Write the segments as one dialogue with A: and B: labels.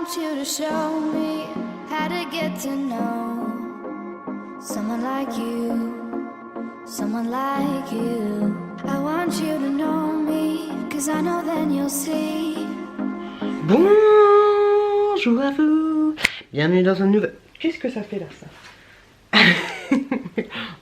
A: want you to show me how to get to know someone like you, someone like you. I want you to know me, 'cause I know then you'll see.
B: Bonjour à vous. Bienvenue dans un nouvel... Qu'est-ce que ça fait là, ça?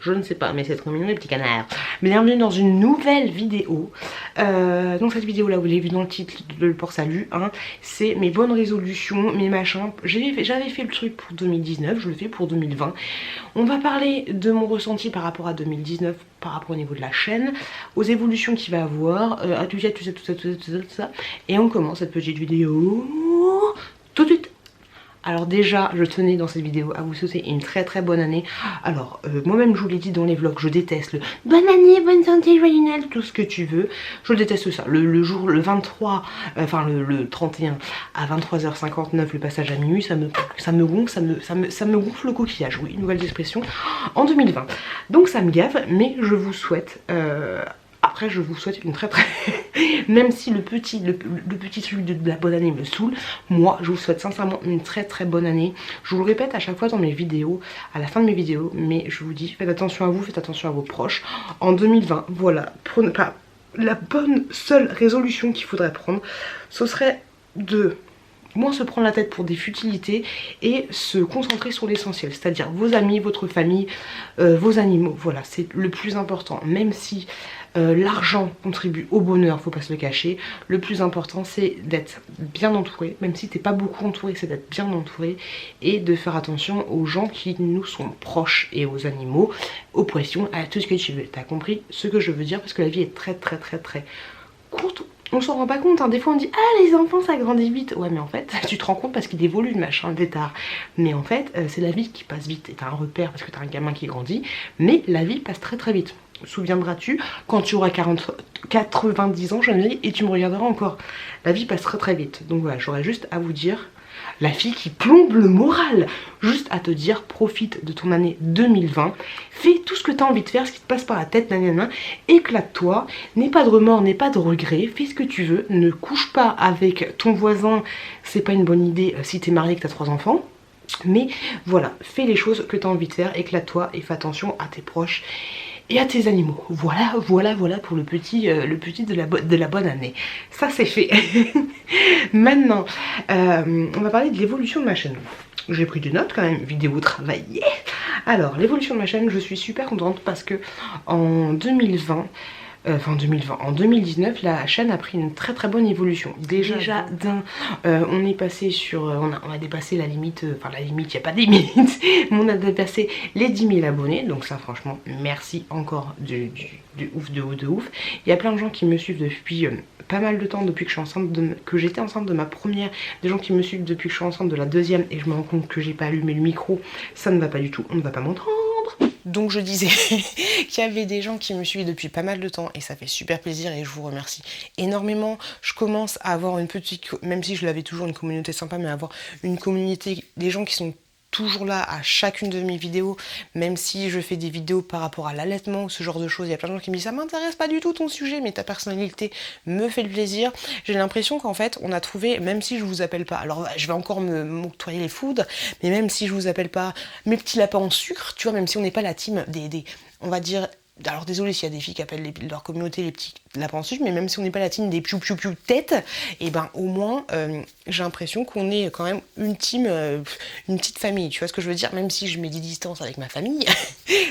B: Je ne sais pas, mais c'est trop mignon les petits canards. Bienvenue dans une nouvelle vidéo. Donc cette vidéo là, vous l'avez vu dans le titre de le port salut, hein, c'est mes bonnes résolutions, mes machins. J'avais fait le truc pour 2019, je le fais pour 2020. On va parler de mon ressenti par rapport à 2019, par rapport au niveau de la chaîne, aux évolutions qu'il va avoir, à tout ça. Et on commence cette petite vidéo tout de suite. Alors déjà, je tenais dans cette vidéo à vous souhaiter une très très bonne année. Alors, moi-même je vous l'ai dit dans les vlogs, je déteste le bonne année, bonne santé, joyeux Noël, tout ce que tu veux. Je déteste ça. Le jour, le 23, enfin le 31 à 23h59, le passage à minuit, ça me gonfle, ça me gonfle le coquillage. Oui, nouvelles expressions en 2020. Donc ça me gave, mais je vous souhaite... Après je vous souhaite une très même si le petit truc de la bonne année me saoule, moi je vous souhaite sincèrement une très très bonne année. Je vous le répète à chaque fois dans mes vidéos, à la fin de mes vidéos, mais je vous dis, faites attention à vous, faites attention à vos proches. En 2020, voilà, prenez pas la bonne seule résolution qu'il faudrait prendre, ce serait de moins se prendre la tête pour des futilités et se concentrer sur l'essentiel, c'est-à-dire vos amis, votre famille, vos animaux. Voilà, c'est le plus important. Même si l'argent contribue au bonheur, faut pas se le cacher, le plus important c'est d'être bien entouré. Même si t'es pas beaucoup entouré, c'est d'être bien entouré et de faire attention aux gens qui nous sont proches et aux animaux, aux poissons, à tout ce que tu veux. T'as compris ce que je veux dire, parce que la vie est très courte. On s'en rend pas compte, hein. Des fois on dit ah les enfants ça grandit vite. Ouais mais en fait tu te rends compte parce qu'il évolue le machin, le tétard. Mais en fait c'est la vie qui passe vite. Et t'as un repère parce que t'as un gamin qui grandit. Mais la vie passe très vite. Souviendras-tu quand tu auras 90 ans, jeune fille, et tu me regarderas encore. La vie passe très vite. Donc voilà, j'aurais juste à vous dire, la fille qui plombe le moral, juste à te dire, profite de ton année 2020, fais tout ce que tu as envie de faire, ce qui te passe par la tête, nanana, éclate-toi, n'aie pas de remords, n'aie pas de regrets, fais ce que tu veux, ne couche pas avec ton voisin, c'est pas une bonne idée si t'es marié et que t'as 3 enfants. Mais voilà, fais les choses que tu as envie de faire, éclate-toi et fais attention à tes proches et à tes animaux. Voilà pour le petit de la bonne année. Ça c'est fait. Maintenant, on va parler de l'évolution de ma chaîne. J'ai pris des notes quand même, vidéo travaillée. Alors, l'évolution de ma chaîne, je suis super contente parce que en 2020... en 2019, la chaîne a pris une très bonne évolution. Déjà d'un, on est passé sur, on a dépassé la limite, enfin la limite, il n'y a pas de limite, mais on a dépassé les 10 000 abonnés, donc ça franchement, merci encore de ouf. Il y a plein de gens qui me suivent depuis pas mal de temps, depuis que je suis enceinte que j'étais enceinte de ma première, des gens qui me suivent depuis que je suis enceinte de la deuxième, et je me rends compte que j'ai pas allumé le micro, ça ne va pas du tout, on ne va pas m'entendre. Donc je disais qu'il y avait des gens qui me suivent depuis pas mal de temps et ça fait super plaisir et je vous remercie énormément. Je commence à avoir une petite, même si je l'avais toujours une communauté sympa, mais avoir une communauté, des gens qui sont toujours là à chacune de mes vidéos, même si je fais des vidéos par rapport à l'allaitement ou ce genre de choses. Il y a plein de gens qui me disent ça m'intéresse pas du tout ton sujet, mais ta personnalité me fait le plaisir. J'ai l'impression qu'en fait on a trouvé, même si je vous appelle pas, alors je vais encore m'octroyer les foudres, mais même si je vous appelle pas mes petits lapins en sucre, tu vois, même si on n'est pas la team des on va dire, alors désolé s'il y a des filles qui appellent leur communauté les petits lapins en sucre, mais même si on n'est pas la team des piou tête, et ben au moins j'ai l'impression qu'on est quand même une team, une petite famille, tu vois ce que je veux dire, même si je mets des distances avec ma famille,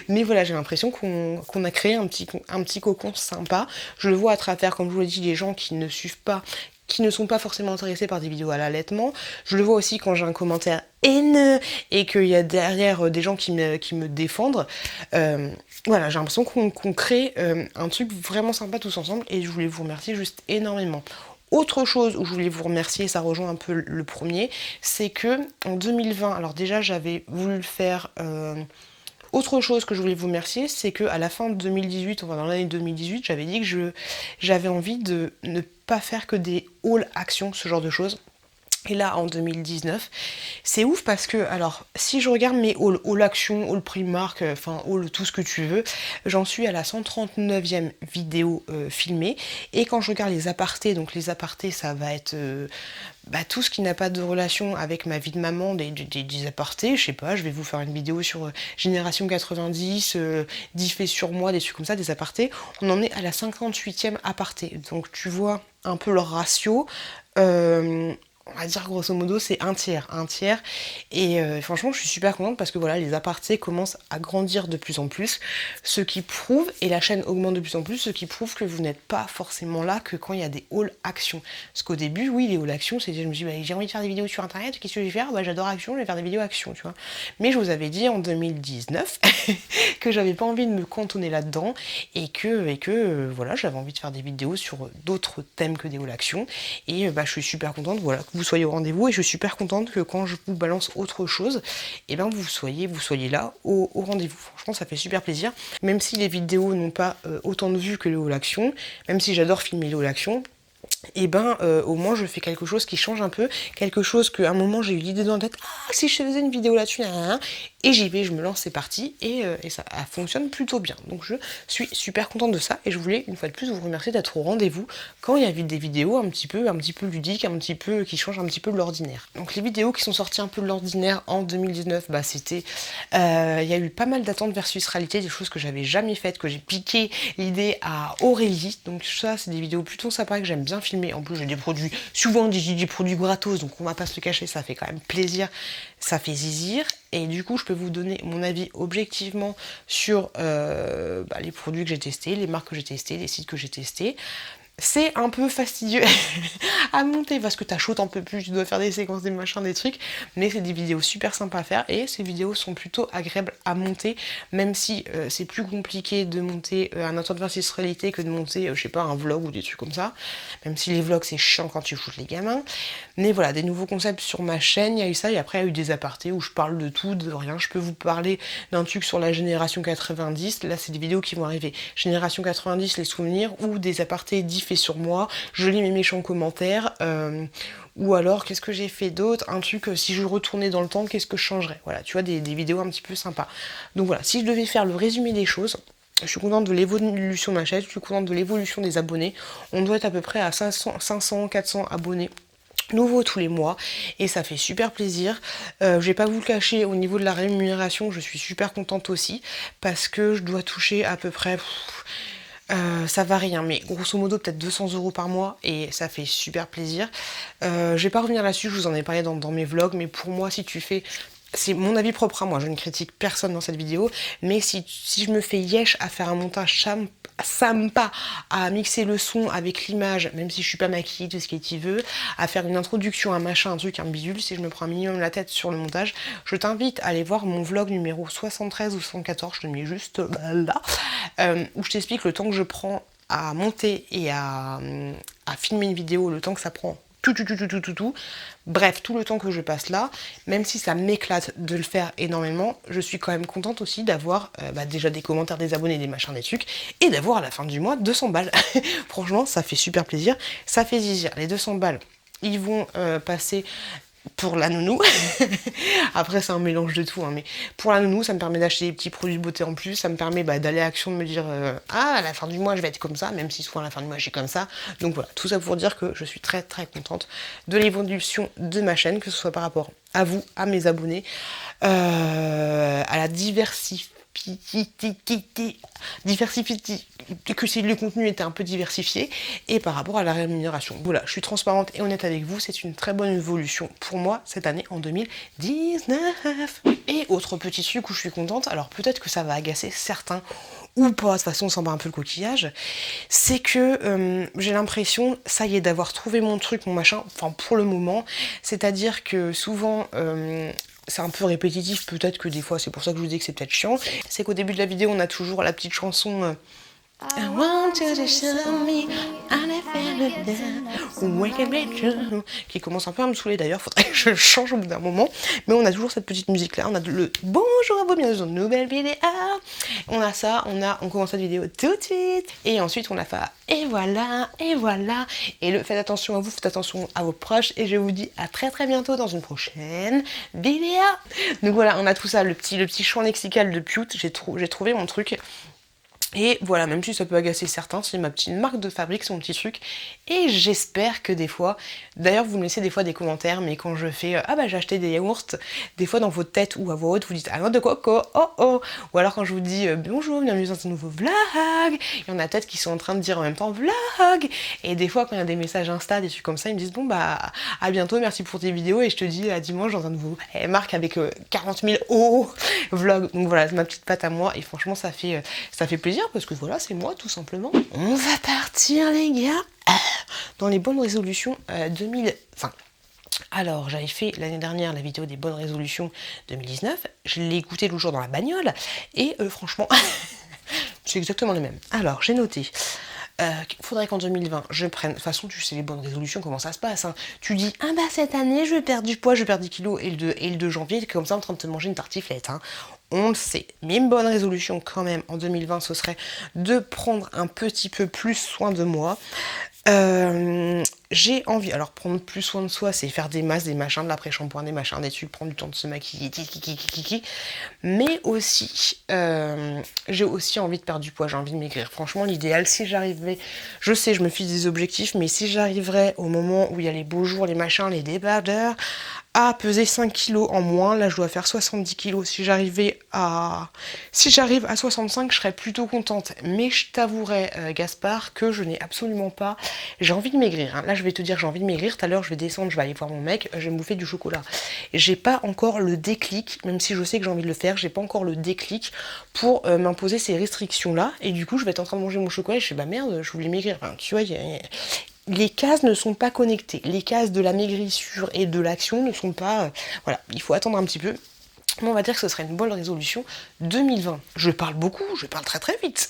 B: mais voilà, j'ai l'impression qu'on a créé un petit cocon sympa. Je le vois à travers, comme je vous l'ai dit, les gens qui ne suivent pas, qui ne sont pas forcément intéressés par des vidéos à l'allaitement. Je le vois aussi quand j'ai un commentaire haineux et qu'il y a derrière des gens qui me défendent. Voilà, j'ai l'impression qu'on crée un truc vraiment sympa tous ensemble et je voulais vous remercier juste énormément. Autre chose où je voulais vous remercier, ça rejoint un peu le premier, c'est que en 2020, alors déjà j'avais voulu le faire... Autre chose que je voulais vous remercier, c'est qu'à la fin de 2018, enfin dans l'année 2018, j'avais dit que j'avais envie de ne pas faire que des haul actions, ce genre de choses. Et là, en 2019, c'est ouf parce que, alors, si je regarde mes hauls, haul action, haul Primark, enfin, haul tout ce que tu veux, j'en suis à la 139e vidéo filmée. Et quand je regarde les apartés, donc les apartés, ça va être tout ce qui n'a pas de relation avec ma vie de maman, des apartés, je sais pas, je vais vous faire une vidéo sur Génération 90, 10 faits sur moi, des trucs comme ça, des apartés. On en est à la 58e aparté. Donc, tu vois un peu leur ratio. On va dire grosso modo c'est un tiers, et franchement je suis super contente parce que voilà, les apartés commencent à grandir de plus en plus, ce qui prouve, et la chaîne augmente de plus en plus, ce qui prouve que vous n'êtes pas forcément là que quand il y a des hauls action. Parce qu'au début, oui, les hauls action, c'était, je me dis, j'ai envie de faire des vidéos sur internet, qu'est-ce que je vais faire? J'adore action, je vais faire des vidéos action, tu vois. Mais je vous avais dit en 2019 que j'avais pas envie de me cantonner là-dedans, et que voilà, j'avais envie de faire des vidéos sur d'autres thèmes que des hauls action, et je suis super contente, voilà, que vous soyez au rendez-vous, et je suis super contente que quand je vous balance autre chose, et vous soyez là au rendez-vous. Franchement, ça fait super plaisir, même si les vidéos n'ont pas autant de vues que les haul action, même si j'adore filmer les haul action, et au moins je fais quelque chose qui change un peu, quelque chose qu'à un moment j'ai eu l'idée dans la tête, si je faisais une vidéo là-dessus, et j'y vais, je me lance, c'est parti, et ça fonctionne plutôt bien. Donc je suis super contente de ça, et je voulais une fois de plus vous remercier d'être au rendez-vous quand il y a des vidéos un petit peu ludiques, un petit peu qui changent un petit peu de l'ordinaire. Donc les vidéos qui sont sorties un peu de l'ordinaire en 2019, c'était, il y a eu pas mal d'attentes versus réalité, des choses que j'avais jamais faites, que j'ai piqué l'idée à Aurélie. Donc ça, c'est des vidéos plutôt sympas que j'aime bien filmer. En plus, j'ai des produits, souvent des produits gratos, donc on va pas se le cacher, ça fait quand même plaisir, ça fait zizir. Et du coup, je peux vous donner mon avis objectivement sur les produits que j'ai testés, les marques que j'ai testées, les sites que j'ai testés. C'est un peu fastidieux à monter parce que t'as chaud, t'en peux plus, tu dois faire des séquences, des machins, des trucs, mais c'est des vidéos super sympas à faire, et ces vidéos sont plutôt agréables à monter, même si c'est plus compliqué de monter un attente versus réalité que de monter, je sais pas, un vlog ou des trucs comme ça, même si les vlogs c'est chiant quand tu foutes les gamins. Mais voilà, des nouveaux concepts sur ma chaîne, il y a eu ça, et après il y a eu des apartés où je parle de tout, de rien. Je peux vous parler d'un truc sur la génération 90, là c'est des vidéos qui vont arriver, génération 90, les souvenirs, ou des apartés 10 faits sur moi, je lis mes méchants commentaires, ou alors qu'est-ce que j'ai fait d'autre, un truc, si je retournais dans le temps, qu'est-ce que je changerais, voilà, tu vois, des vidéos un petit peu sympas. Donc voilà, si je devais faire le résumé des choses, je suis contente de l'évolution de ma chaîne, je suis contente de l'évolution des abonnés, on doit être à peu près à 500, 400 abonnés nouveaux tous les mois, et ça fait super plaisir. Je vais pas vous le cacher, au niveau de la rémunération, je suis super contente aussi, parce que je dois toucher à peu près... ça varie, mais grosso modo peut-être 200 € par mois, et ça fait super plaisir. Je vais pas revenir là-dessus, je vous en ai parlé dans mes vlogs, mais pour moi, si tu fais... C'est mon avis propre à moi, je ne critique personne dans cette vidéo, mais si je me fais yesh à faire un montage sympa, à mixer le son avec l'image, même si je suis pas maquillée, tout ce qu'il veut, à faire une introduction, un machin, un truc, un bidule, si je me prends un minimum la tête sur le montage, je t'invite à aller voir mon vlog numéro 73 ou 74, je te le mets juste là, où je t'explique le temps que je prends à monter et à filmer une vidéo, le temps que ça prend. Tout. Bref, tout le temps que je passe là, même si ça m'éclate de le faire énormément, je suis quand même contente aussi d'avoir déjà des commentaires, des abonnés, des machins, des trucs, et d'avoir à la fin du mois 200 balles. Franchement, ça fait super plaisir, ça fait zizir. Les 200 balles, ils vont passer pour la nounou. Après c'est un mélange de tout, mais pour la nounou ça me permet d'acheter des petits produits de beauté en plus, ça me permet d'aller à Action, de me dire à la fin du mois je vais être comme ça, même si souvent à la fin du mois je suis comme ça. Donc voilà, tout ça pour dire que je suis très très contente de l'évolution de ma chaîne, que ce soit par rapport à vous, à mes abonnés, à la diversification, que si le contenu était un peu diversifié, et par rapport à la rémunération. Voilà, je suis transparente et honnête avec vous, c'est une très bonne évolution pour moi cette année en 2019. Et autre petit truc où je suis contente, alors peut-être que ça va agacer certains ou pas, de toute façon on s'en bat un peu le coquillage, c'est que j'ai l'impression, ça y est, d'avoir trouvé mon truc, mon machin, enfin pour le moment, c'est-à-dire que souvent... c'est un peu répétitif, peut-être que des fois, c'est pour ça que je vous dis que c'est peut-être chiant, c'est qu'au début de la vidéo, on a toujours la petite chanson I want you to show me how I feel qui commence un peu à me saouler d'ailleurs, faudrait que je change au bout d'un moment. Mais on a toujours cette petite musique là, on a le bonjour à vous, bienvenue dans une nouvelle vidéo. On a ça, on commence cette vidéo tout de suite. Et ensuite on a fait et voilà, et voilà. Et faites attention à vous, faites attention à vos proches. Et je vous dis à très très bientôt dans une prochaine vidéo. Donc voilà, on a tout ça, le petit champ lexical de Pute, j'ai trouvé mon truc. Et voilà, même si ça peut agacer certains, c'est ma petite marque de fabrique, son petit truc. Et j'espère que des fois, d'ailleurs vous me laissez des fois des commentaires, mais quand je fais ah bah j'ai acheté des yaourts, des fois dans votre tête ou à voix haute vous dites ah non de coco, oh oh. Ou alors quand je vous dis bonjour, bienvenue dans un nouveau vlog, il y en a peut-être qui sont en train de dire en même temps vlog. Et des fois quand il y a des messages Insta, des trucs comme ça, ils me disent bon bah à bientôt, merci pour tes vidéos et je te dis à dimanche dans un nouveau marque avec 40 000 vlog. Donc voilà, c'est ma petite patte à moi et franchement ça fait plaisir. Parce que voilà, c'est moi tout simplement. On va partir les gars dans les bonnes résolutions 2020. Alors j'avais fait l'année dernière la vidéo des bonnes résolutions 2019. Je l'ai écouté le jour dans la bagnole et franchement c'est exactement le même. Alors j'ai noté. Faudrait qu'en 2020 je prenne, de toute façon tu sais les bonnes résolutions comment ça se passe hein. Tu dis ah bah cette année je vais perdre du poids, je vais perdre 10 kilos et le 2 janvier t'es comme ça en train de te manger une tartiflette hein. On le sait, mais une bonne résolution quand même en 2020 ce serait de prendre un petit peu plus soin de moi. J'ai envie, alors prendre plus soin de soi, c'est faire des masses, des machins, de l'après-shampoing, des machins, des trucs, prendre du temps de se maquiller, mais aussi, j'ai aussi envie de perdre du poids, j'ai envie de maigrir. Franchement, l'idéal, si j'arrivais, je sais, je me fixe des objectifs, mais si j'arriverais au moment où il y a les beaux jours, les machins, les débardeurs, à peser 5 kilos en moins, là je dois faire 70 kilos, si j'arrive à 65, je serais plutôt contente, mais je t'avouerai Gaspard que je n'ai absolument pas, j'ai envie de maigrir, hein. Là je vais te dire j'ai envie de maigrir, tout à l'heure je vais descendre, je vais aller voir mon mec, je vais me bouffer du chocolat, j'ai pas encore le déclic, même si je sais que j'ai envie de le faire, j'ai pas encore le déclic pour m'imposer ces restrictions là, et du coup je vais être en train de manger mon chocolat et je fais bah merde, je voulais maigrir, enfin, tu vois, les cases ne sont pas connectées. Les cases de la maigrissure et de l'action ne sont pas... voilà, il faut attendre un petit peu. Mais on va dire que ce serait une bonne résolution 2020. Je parle beaucoup, je parle très très vite.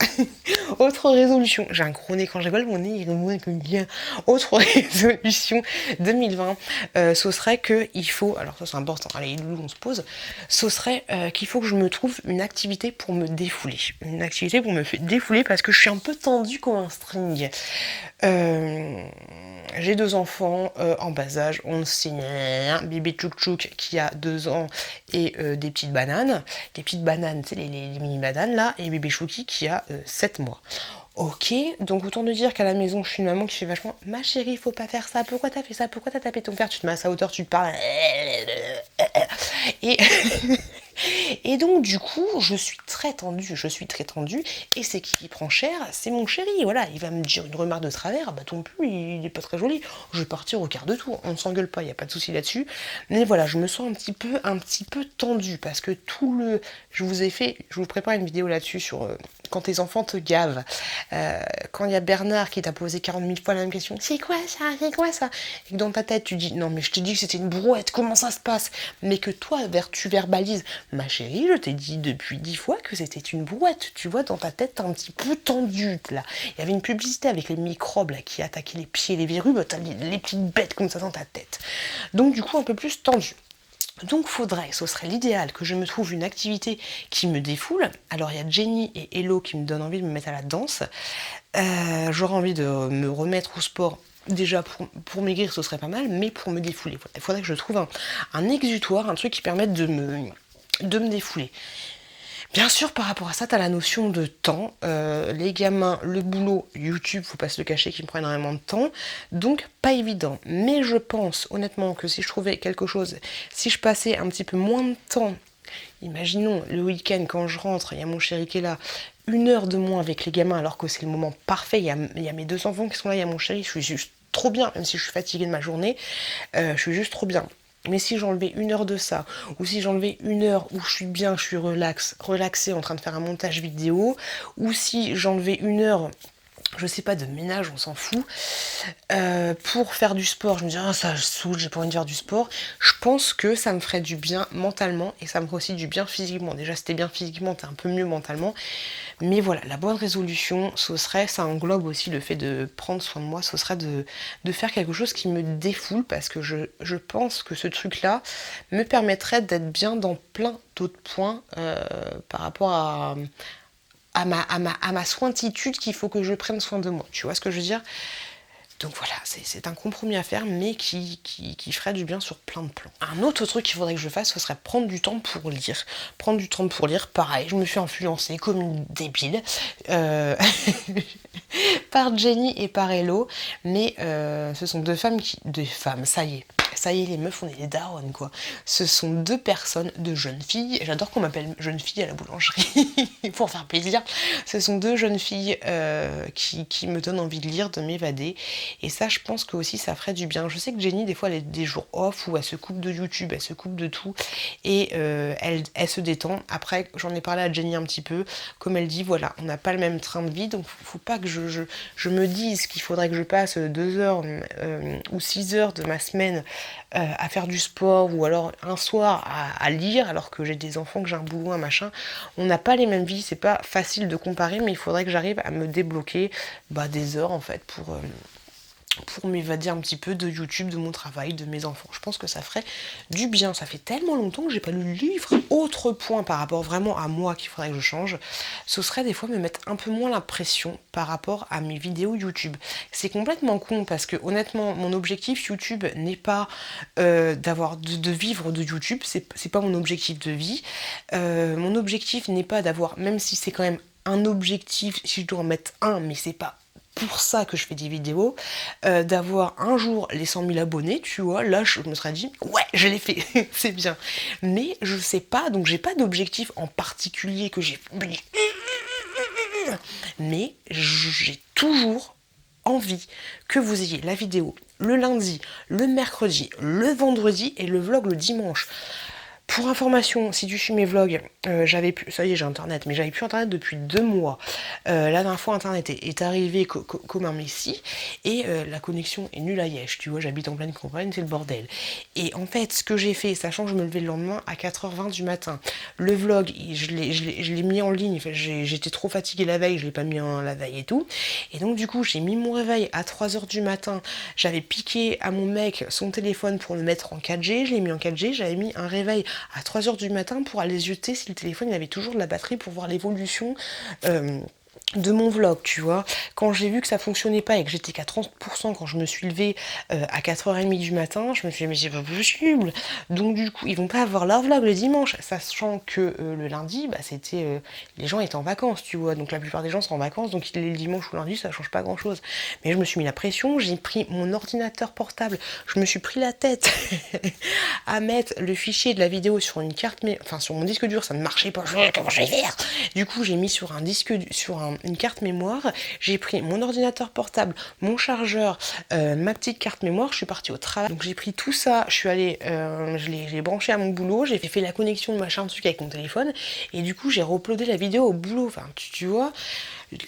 B: Autre résolution, j'ai un gros nez quand je rigole, mon nez il remonte comme bien. Autre résolution 2020, ce serait que il faut, alors ça c'est important, allez loulou on se pose, ce serait qu'il faut que je me trouve une activité pour me défouler. Une activité pour me défouler parce que je suis un peu tendue comme un string. J'ai 2 enfants en bas âge, on ne sait rien. Bébé Tchouk Tchouk qui a 2 ans et des petites bananes. Les petites bananes, tu sais, les mini bananes là. Et bébé Chouki qui a 7 mois. Ok, donc autant de dire qu'à la maison, je suis une maman qui fait vachement ma chérie, faut pas faire ça, pourquoi t'as fait ça, pourquoi t'as tapé ton père, tu te mets à sa hauteur, tu te parles. Et donc du coup, je suis très tendue, et c'est qui prend cher, c'est mon chéri, voilà, il va me dire une remarque de travers, bah ton pull, il est pas très joli, je vais partir au quart de tour, on ne s'engueule pas, il n'y a pas de souci là-dessus, mais voilà, je me sens un petit peu tendue, parce que je vous prépare une vidéo là-dessus sur quand tes enfants te gavent, quand il y a Bernard qui t'a posé 40 000 fois la même question, c'est quoi ça, et que dans ta tête tu dis, non mais je t'ai dit que c'était une brouette, comment ça se passe, mais que toi, tu verbalises, ma chérie, je t'ai dit depuis 10 fois que c'était une brouette. Tu vois, dans ta tête, t'es un petit peu tendue, là. Il y avait une publicité avec les microbes, là, qui attaquaient les pieds et les verrues. Bah, t'as les petites bêtes comme ça dans ta tête. Donc, du coup, un peu plus tendue. Donc, ce serait l'idéal que je me trouve une activité qui me défoule. Alors, il y a Jenny et Hello qui me donnent envie de me mettre à la danse. J'aurais envie de me remettre au sport. Déjà pour maigrir ce serait pas mal, mais pour me défouler, il faudrait que je trouve un exutoire, un truc qui permette de me défouler. Bien sûr, par rapport à ça, t'as la notion de temps. Les gamins, le boulot, YouTube, faut pas se le cacher, qui me prend énormément de temps. Donc, pas évident. Mais je pense, honnêtement, que si je trouvais quelque chose, si je passais un petit peu moins de temps, imaginons, le week-end, quand je rentre, il y a mon chéri qui est là, 1 heure de moins avec les gamins, alors que c'est le moment parfait, il y a mes 2 enfants qui sont là, il y a mon chéri, je suis juste trop bien, même si je suis fatiguée de ma journée, je suis juste trop bien. Mais si j'enlevais 1 heure de ça, ou si j'enlevais 1 heure où je suis bien, je suis relaxée en train de faire un montage vidéo, ou si j'enlevais 1 heure je sais pas, de ménage, on s'en fout, pour faire du sport. Je me dis, ah, ça saoule, j'ai pas envie de faire du sport. Je pense que ça me ferait du bien mentalement et ça me ferait aussi du bien physiquement. Déjà, c'était bien physiquement, t'es un peu mieux mentalement. Mais voilà, la bonne résolution, ce serait, ça englobe aussi le fait de prendre soin de moi, ce serait de faire quelque chose qui me défoule, parce que je pense que ce truc-là me permettrait d'être bien dans plein d'autres points par rapport à ma sointitude, qu'il faut que je prenne soin de moi. Tu vois ce que je veux dire? Donc voilà, c'est un compromis à faire, mais qui ferait du bien sur plein de plans. Un autre truc qu'il faudrait que je fasse, ce serait prendre du temps pour lire. Prendre du temps pour lire, pareil, je me suis influencée comme une débile par Jenny et par Hello, mais ce sont deux femmes, ça y est, les meufs, on est des daronnes, quoi. Ce sont deux personnes, deux jeunes filles. J'adore qu'on m'appelle jeune fille à la boulangerie, pour faire plaisir. Ce sont deux jeunes filles qui me donnent envie de lire, de m'évader. Et ça, je pense que aussi, ça ferait du bien. Je sais que Jenny, des fois, elle a des jours off où elle se coupe de YouTube, elle se coupe de tout. Et elle se détend. Après, j'en ai parlé à Jenny un petit peu. Comme elle dit, voilà, on n'a pas le même train de vie. Donc, faut pas que je me dise qu'il faudrait que je passe 2 heures ou 6 heures de ma semaine à faire du sport, ou alors un soir à lire, alors que j'ai des enfants, que j'ai un boulot, un machin. On n'a pas les mêmes vies, c'est pas facile de comparer, mais il faudrait que j'arrive à me débloquer des heures en fait pour m'évader un petit peu de YouTube, de mon travail, de mes enfants. Je pense que ça ferait du bien. Ça fait tellement longtemps que j'ai pas lu le livre. Autre point par rapport vraiment à moi qu'il faudrait que je change, ce serait des fois me mettre un peu moins la pression par rapport à mes vidéos YouTube. C'est complètement con, parce que honnêtement, mon objectif YouTube n'est pas de vivre de YouTube. C'est pas mon objectif de vie. Mon objectif n'est pas d'avoir, même si c'est quand même un objectif, si je dois en mettre un, mais c'est pas pour ça que je fais des vidéos, d'avoir un jour les 100 000 abonnés, tu vois, là je me serais dit, ouais, je l'ai fait, c'est bien. Mais je sais pas, donc j'ai pas d'objectif en particulier que j'ai... Mais j'ai toujours envie que vous ayez la vidéo le lundi, le mercredi, le vendredi et le vlog le dimanche. Pour information, si tu suis mes vlogs, ça y est, j'ai internet, mais j'avais plus internet depuis 2 mois. La dernière fois, internet est arrivé comme un messie, et la connexion est nulle à Yesh, tu vois, j'habite en pleine campagne, c'est le bordel. Et en fait, ce que j'ai fait, sachant que je me levais le lendemain à 4h20 du matin, le vlog, je l'ai mis en ligne, enfin, j'étais trop fatiguée la veille, je l'ai pas mis en la veille et tout, et donc du coup, j'ai mis mon réveil à 3h du matin, j'avais piqué à mon mec son téléphone pour le mettre en 4G, je l'ai mis en 4G, j'avais mis un réveil à 3h du matin pour aller jeter si le téléphone il avait toujours de la batterie, pour voir l'évolution de mon vlog, tu vois. Quand j'ai vu que ça fonctionnait pas et que j'étais qu'à 30% quand je me suis levée à 4h30 du matin, je me suis dit mais c'est pas possible. Donc du coup, ils vont pas avoir leur vlog le dimanche, sachant que le lundi, c'était les gens étaient en vacances, tu vois. Donc la plupart des gens sont en vacances, donc le dimanche ou lundi, ça change pas grand chose. Mais je me suis mis la pression, j'ai pris mon ordinateur portable, je me suis pris la tête à mettre le fichier de la vidéo sur une carte, mais enfin sur mon disque dur, ça ne marchait pas. Comment je vais faire? Du coup, j'ai mis sur un disque, une carte mémoire, j'ai pris mon ordinateur portable, mon chargeur, ma petite carte mémoire, je suis partie au travail. Donc j'ai pris tout ça, je suis allée, je l'ai branché à mon boulot, j'ai fait la connexion de machin truc avec mon téléphone, et du coup j'ai re-uploadé la vidéo au boulot. Enfin, tu vois,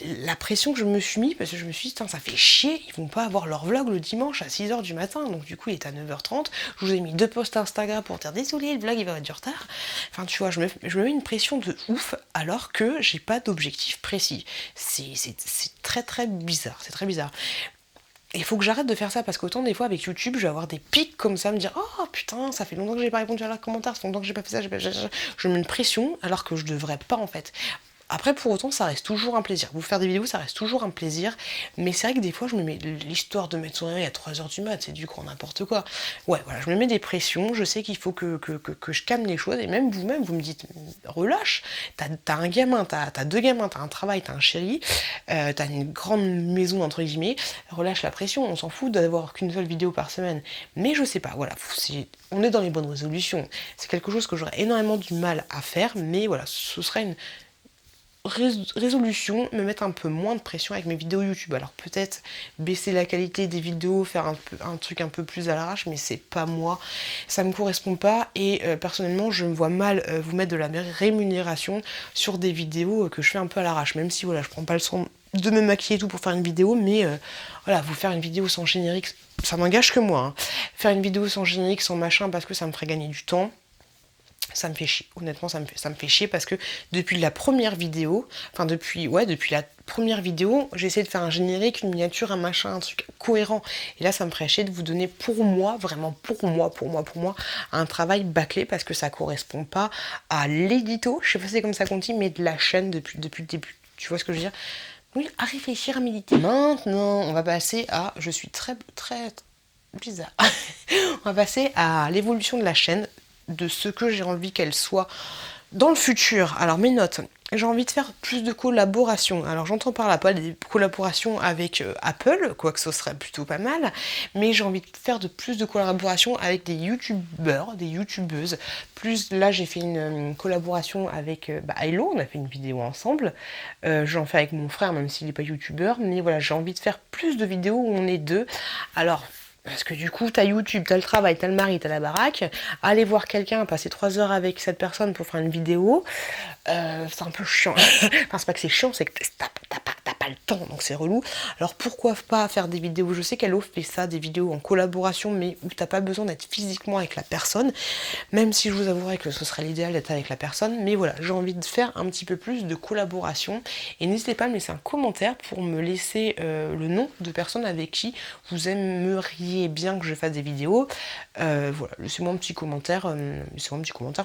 B: la pression que je me suis mis, parce que je me suis dit, ça fait chier, ils vont pas avoir leur vlog le dimanche à 6h du matin, donc du coup il est à 9h30, je vous ai mis 2 posts Instagram pour dire désolé, le vlog il va avoir du retard. Enfin tu vois, je me mets une pression de ouf alors que j'ai pas d'objectif précis. C'est très très bizarre, c'est très bizarre. Il faut que j'arrête de faire ça, parce qu'autant des fois avec YouTube je vais avoir des pics comme ça, me dire oh putain ça fait longtemps que j'ai pas répondu à leurs commentaires, ça fait longtemps que j'ai pas fait ça, je mets une pression alors que je devrais pas en fait. Après, pour autant, ça reste toujours un plaisir. Vous faire des vidéos, ça reste toujours un plaisir. Mais c'est vrai que des fois, je me mets l'histoire de mettre son réveil à 3h du mat, c'est du grand n'importe quoi. Ouais, voilà, je me mets des pressions. Je sais qu'il faut que je calme les choses. Et même vous-même, vous me dites, relâche. T'as un gamin, t'as 2 gamins, t'as un travail, t'as un chéri, t'as une grande maison, entre guillemets. Relâche la pression. On s'en fout d'avoir qu'une seule vidéo par semaine. Mais je sais pas, voilà. On est dans les bonnes résolutions. C'est quelque chose que j'aurais énormément du mal à faire. Mais voilà, ce serait une résolution, me mettre un peu moins de pression avec mes vidéos YouTube. Alors peut-être baisser la qualité des vidéos, faire un truc un peu plus à l'arrache, mais c'est pas moi, ça me correspond pas, et personnellement je me vois mal vous mettre de la rémunération sur des vidéos que je fais un peu à l'arrache, même si voilà, je prends pas le de me maquiller et tout pour faire une vidéo, mais voilà, vous faire une vidéo sans générique, ça n'engage que moi. Hein. Faire une vidéo sans générique, sans machin, parce que ça me ferait gagner du temps, ça me fait chier. Honnêtement, ça me fait chier parce que depuis la première vidéo, depuis la première vidéo, j'ai essayé de faire un générique, une miniature, un machin, un truc cohérent. Et là, ça me ferait chier de vous donner pour moi, vraiment pour moi, un travail bâclé parce que ça correspond pas à l'édito, je sais pas si c'est comme ça qu'on dit, mais de la chaîne depuis le début. Tu vois ce que je veux dire? Oui, à réfléchir, à méditer. Maintenant, on va passer à... Je suis très bizarre. On va passer à l'évolution de la chaîne, de ce que j'ai envie qu'elle soit dans le futur. Alors mes notes, j'ai envie de faire plus de collaborations. Alors j'entends par là pas des collaborations avec Apple, quoique ce serait plutôt pas mal, mais j'ai envie de faire plus de collaborations avec des youtubeurs, des youtubeuses. Plus là j'ai fait une collaboration avec Hello, on a fait une vidéo ensemble. J'en fais avec mon frère même s'il n'est pas youtubeur, mais voilà, j'ai envie de faire plus de vidéos où on est deux. Alors parce que du coup, t'as YouTube, t'as le travail, t'as le mari, t'as la baraque. Aller voir quelqu'un, passer 3 heures avec cette personne pour faire une vidéo, c'est un peu chiant. Enfin, c'est pas que c'est chiant, c'est que t'as pas le temps, donc c'est relou. Alors pourquoi pas faire des vidéos? Je sais qu'Hello fait ça, des vidéos en collaboration, mais où t'as pas besoin d'être physiquement avec la personne. Même si je vous avouerai que ce serait l'idéal d'être avec la personne. Mais voilà, j'ai envie de faire un petit peu plus de collaboration. Et n'hésitez pas à me laisser un commentaire pour me laisser le nom de personnes avec qui vous aimeriez bien que je fasse des vidéos. Voilà, laissez-moi un petit commentaire.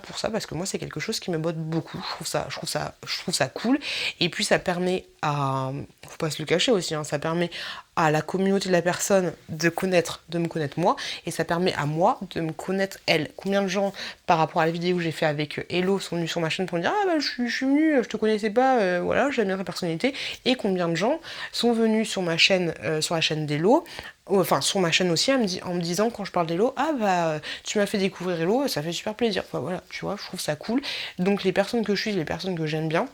B: Pour ça, parce que moi c'est quelque chose qui me botte beaucoup. Je trouve ça cool. Et puis ça permet à... Faut pas se le cacher aussi, hein, ça permet à la communauté de la personne de me connaître moi, et ça permet à moi de me connaître elle. Combien de gens, par rapport à la vidéo que j'ai fait avec Hello, sont venus sur ma chaîne pour me dire « Ah bah je suis venue, je te connaissais pas, voilà, j'aime bien ta personnalité », et combien de gens sont venus sur ma chaîne, sur la chaîne d'Hello, enfin sur ma chaîne aussi, en me disant quand je parle d'Hello, ah bah tu m'as fait découvrir Hello, ça fait super plaisir. Enfin voilà, tu vois, je trouve ça cool. Donc les personnes que je suis, les personnes que j'aime bien,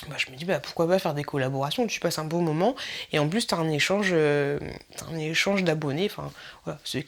B: bah, je me dis pourquoi pas faire des collaborations, tu passes un beau moment et en plus t'as un échange d'abonnés, enfin voilà, c'est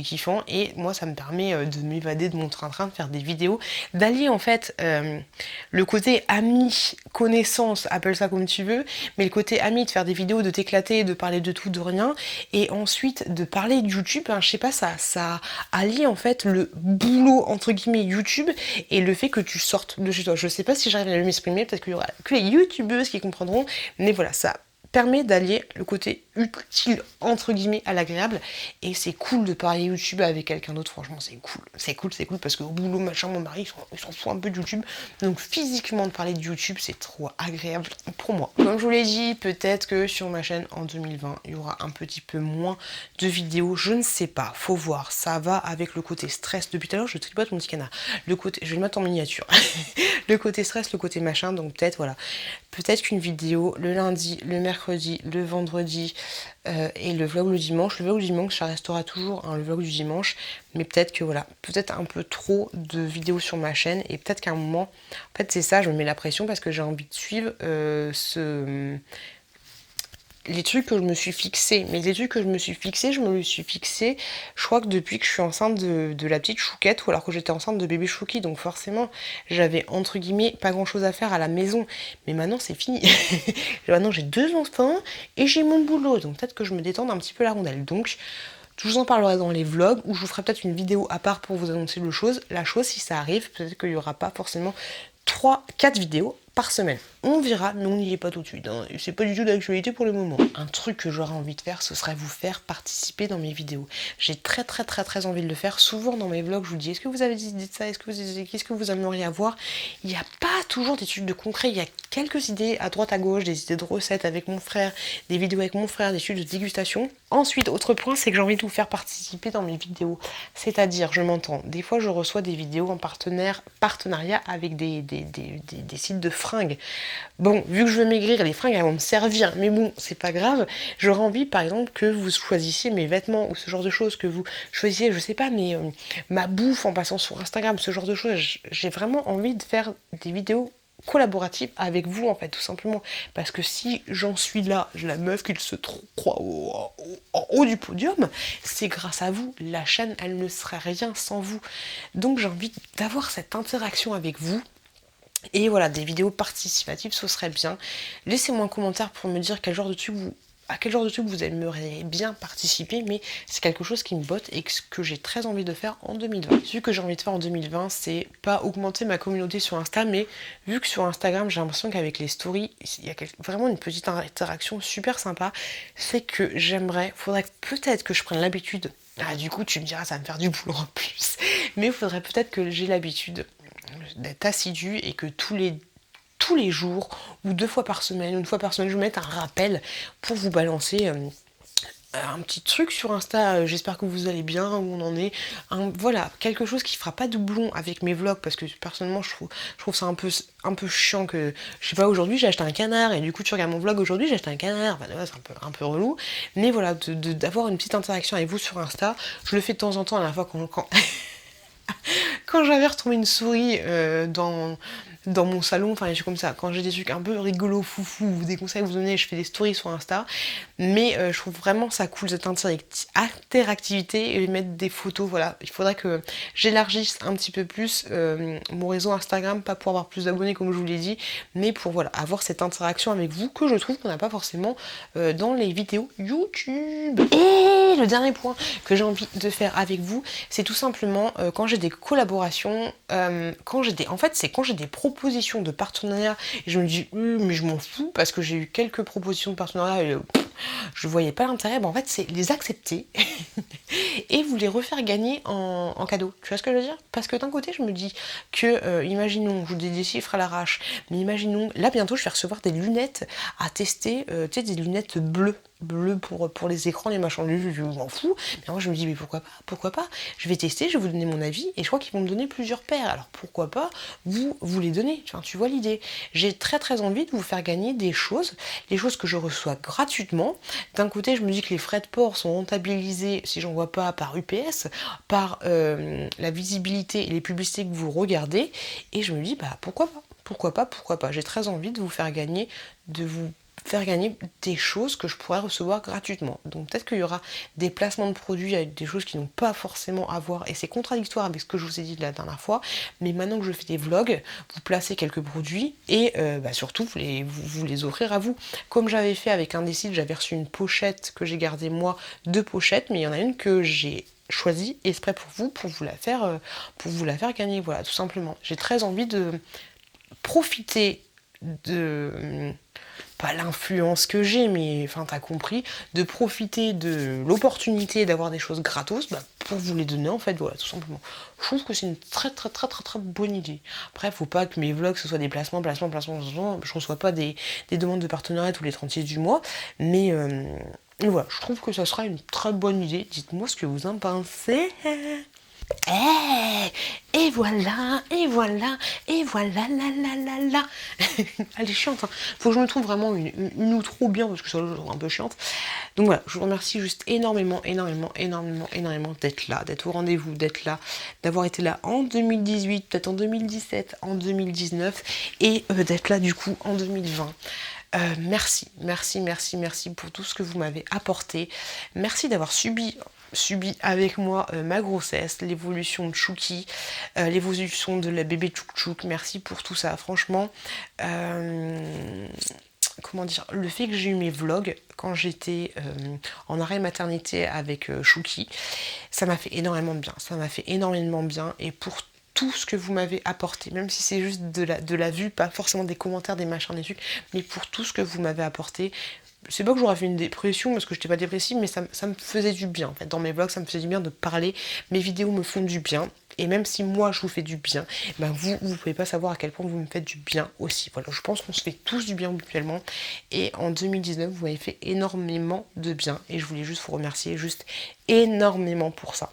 B: kiffant, et moi ça me permet de m'évader de mon train-train, de faire des vidéos, d'allier en fait le côté ami, connaissance, appelle ça comme tu veux, mais le côté ami, de faire des vidéos, de t'éclater, de parler de tout, de rien, et ensuite de parler de YouTube, hein, je sais pas, ça allie en fait le boulot entre guillemets YouTube et le fait que tu sortes de chez toi. Je sais pas si j'arrive à m'exprimer, peut-être qu'il y aura que les youtubeuses qui comprendront, mais voilà, ça permet d'allier le côté utile entre guillemets à l'agréable, et c'est cool de parler YouTube avec quelqu'un d'autre. Franchement c'est cool parce qu'au boulot machin, mon mari il s'en fout un peu de YouTube, donc physiquement de parler de YouTube c'est trop agréable pour moi. Comme je vous l'ai dit, peut-être que sur ma chaîne en 2020 il y aura un petit peu moins de vidéos, je ne sais pas, faut voir, ça va avec le côté stress. Depuis tout à l'heure je tripote mon petit canard, le côté, je vais le mettre en miniature le côté stress, le côté machin, donc peut-être voilà, peut-être qu'une vidéo le lundi, le mercredi, le vendredi et le vlog le dimanche. Le vlog du dimanche, ça restera toujours le vlog du dimanche, mais peut-être que voilà, peut-être un peu trop de vidéos sur ma chaîne, et peut-être qu'à un moment, en fait c'est ça, je me mets la pression parce que j'ai envie de suivre les trucs que je me suis fixé. Mais les trucs que je me suis fixé, je crois que depuis que je suis enceinte de la petite Chouquette, ou alors que j'étais enceinte de bébé Chouki, donc forcément j'avais entre guillemets pas grand chose à faire à la maison, mais maintenant c'est fini. Maintenant j'ai 2 enfants et j'ai mon boulot, donc peut-être que je me détende un petit peu la rondelle. Donc je vous en parlerai dans les vlogs, ou je vous ferai peut-être une vidéo à part pour vous annoncer la chose si ça arrive. Peut-être qu'il n'y aura pas forcément 3-4 vidéos par semaine. On verra, mais on n'y est pas tout de suite. Hein. C'est pas du tout d'actualité pour le moment. Un truc que j'aurais envie de faire, ce serait vous faire participer dans mes vidéos. J'ai très envie de le faire. Souvent dans mes vlogs, je vous dis, est-ce que vous avez des idées de ça? Qu'est-ce que vous aimeriez avoir? Il n'y a pas toujours des trucs de concret. Il y a quelques idées à droite à gauche, des idées de recettes avec mon frère, des vidéos avec mon frère, des trucs de dégustation. Ensuite, autre point, c'est que j'ai envie de vous faire participer dans mes vidéos. C'est-à-dire, je m'entends, des fois je reçois des vidéos en partenariat avec des sites de fringues. Bon, vu que je veux maigrir, les fringues elles vont me servir, mais bon, c'est pas grave. J'aurais envie par exemple que vous choisissiez mes vêtements ou ce genre de choses, que vous choisissiez, je sais pas, mais ma bouffe en passant sur Instagram, ce genre de choses. J'ai vraiment envie de faire des vidéos collaborative avec vous en fait, tout simplement, parce que si j'en suis là, la meuf qui se croit en haut du podium, c'est grâce à vous. La chaîne elle ne serait rien sans vous, donc j'ai envie d'avoir cette interaction avec vous. Et voilà, des vidéos participatives, ce serait bien. Laissez-moi un commentaire pour me dire à quel genre de truc vous aimeriez bien participer, mais c'est quelque chose qui me botte et que j'ai très envie de faire en 2020. Ce que j'ai envie de faire en 2020, c'est pas augmenter ma communauté sur Insta, mais vu que sur Instagram, j'ai l'impression qu'avec les stories, il y a vraiment une petite interaction super sympa, c'est que faudrait peut-être que je prenne l'habitude. Ah, du coup, tu me diras, ça va me faire du boulot en plus. Mais il faudrait peut-être que j'ai l'habitude d'être assidue et que tous les jours ou 2 fois par semaine, une fois par semaine, je vous mette un rappel pour vous balancer un petit truc sur Insta. J'espère que vous allez bien, où on en est. Voilà, quelque chose qui fera pas doublon avec mes vlogs, parce que personnellement je trouve ça un peu chiant que, je sais pas, aujourd'hui j'ai acheté un canard et du coup tu regardes mon vlog aujourd'hui j'ai acheté un canard. Enfin, ouais, c'est un peu relou. Mais voilà, d'avoir une petite interaction avec vous sur Insta, je le fais de temps en temps. À la fois quand j'avais retrouvé une souris dans mon salon, enfin des trucs comme ça, quand j'ai des trucs un peu rigolos, foufou, ou des conseils à vous donner, je fais des stories sur Insta, mais je trouve vraiment ça cool, cette interactivité, et mettre des photos. Voilà, il faudrait que j'élargisse un petit peu plus mon réseau Instagram, pas pour avoir plus d'abonnés comme je vous l'ai dit, mais pour voilà, avoir cette interaction avec vous que je trouve qu'on n'a pas forcément dans les vidéos YouTube. Et le dernier point que j'ai envie de faire avec vous, c'est tout simplement quand j'ai des collaborations, quand j'ai des propositions de partenariat, et je me dis mais je m'en fous, parce que j'ai eu quelques propositions de partenariat et je voyais pas l'intérêt. En fait, c'est les accepter et vous les refaire gagner en cadeau. Tu vois ce que je veux dire? Parce que d'un côté, je me dis que, imaginons, je vous dis des chiffres à l'arrache, mais imaginons, là bientôt, je vais recevoir des lunettes à tester, tu sais, des lunettes bleues pour les écrans, les machins, je m'en fous. Mais moi je me dis mais pourquoi pas, je vais tester, je vais vous donner mon avis, et je crois qu'ils vont me donner plusieurs paires, alors pourquoi pas vous les donner, enfin, tu vois l'idée. J'ai très envie de vous faire gagner des choses que je reçois gratuitement. D'un côté je me dis que les frais de port sont rentabilisés si j'en vois pas par UPS, par la visibilité et les publicités que vous regardez, et je me dis bah pourquoi pas, j'ai très envie de vous faire gagner des choses que je pourrais recevoir gratuitement. Donc peut-être qu'il y aura des placements de produits avec des choses qui n'ont pas forcément à voir, et c'est contradictoire avec ce que je vous ai dit la dernière fois, mais maintenant que je fais des vlogs, vous placez quelques produits et surtout vous les offrir à vous. Comme j'avais fait avec un des sites, j'avais reçu une pochette que j'ai gardée moi, 2 pochettes, mais il y en a une que j'ai choisie exprès pour vous la faire gagner. Voilà, tout simplement. J'ai très envie de profiter de pas l'influence que j'ai, mais enfin t'as compris, de profiter de l'opportunité d'avoir des choses gratos, pour vous les donner en fait, voilà, tout simplement. Je trouve que c'est une très bonne idée. Après, faut pas que mes vlogs ce soit des placements, je reçois pas des demandes de partenariat tous les 36 du mois, mais voilà, je trouve que ça sera une très bonne idée. Dites-moi ce que vous en pensez. Et voilà, là. Elle est chiante, hein. Faut que je me trouve vraiment une outro bien, parce que ça, je trouve un peu chiante. Donc voilà, je vous remercie juste énormément d'être là, d'être au rendez-vous, d'être là, d'avoir été là en 2018, peut-être en 2017, en 2019, et d'être là du coup en 2020. Merci pour tout ce que vous m'avez apporté. Merci d'avoir subi avec moi ma grossesse, l'évolution de Chouki, l'évolution de la bébé Tchouk Tchouk. Merci pour tout ça, franchement. Comment dire, le fait que j'ai eu mes vlogs quand j'étais en arrêt maternité avec Chouki, ça m'a fait énormément de bien, et pour tout ce que vous m'avez apporté, même si c'est juste de la vue, pas forcément des commentaires, des machins, des trucs, mais pour tout ce que vous m'avez apporté. C'est pas que j'aurais fait une dépression, parce que j'étais pas dépressive, mais ça me faisait du bien en fait. Dans mes vlogs, ça me faisait du bien de parler, mes vidéos me font du bien, et même si moi je vous fais du bien, vous pouvez pas savoir à quel point vous me faites du bien aussi. Voilà, je pense qu'on se fait tous du bien mutuellement, et en 2019 vous m'avez fait énormément de bien, et je voulais juste vous remercier juste énormément pour ça.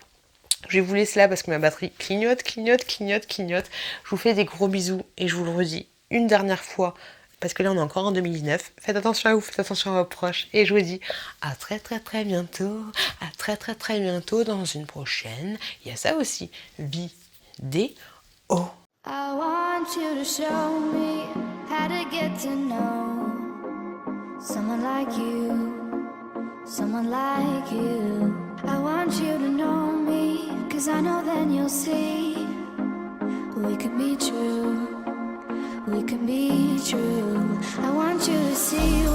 B: Je vais vous laisser là parce que ma batterie clignote. Je vous fais des gros bisous, et je vous le redis une dernière fois, parce que là on est encore en 2019, faites attention à vous, faites attention à vos proches, et je vous dis à très bientôt, dans une prochaine, il y a ça aussi, vidéo.
A: I want you to show me how to get to know someone like you, someone like you. I want you to know me, 'cause I know then you'll see we could be true. can be true. I want you to see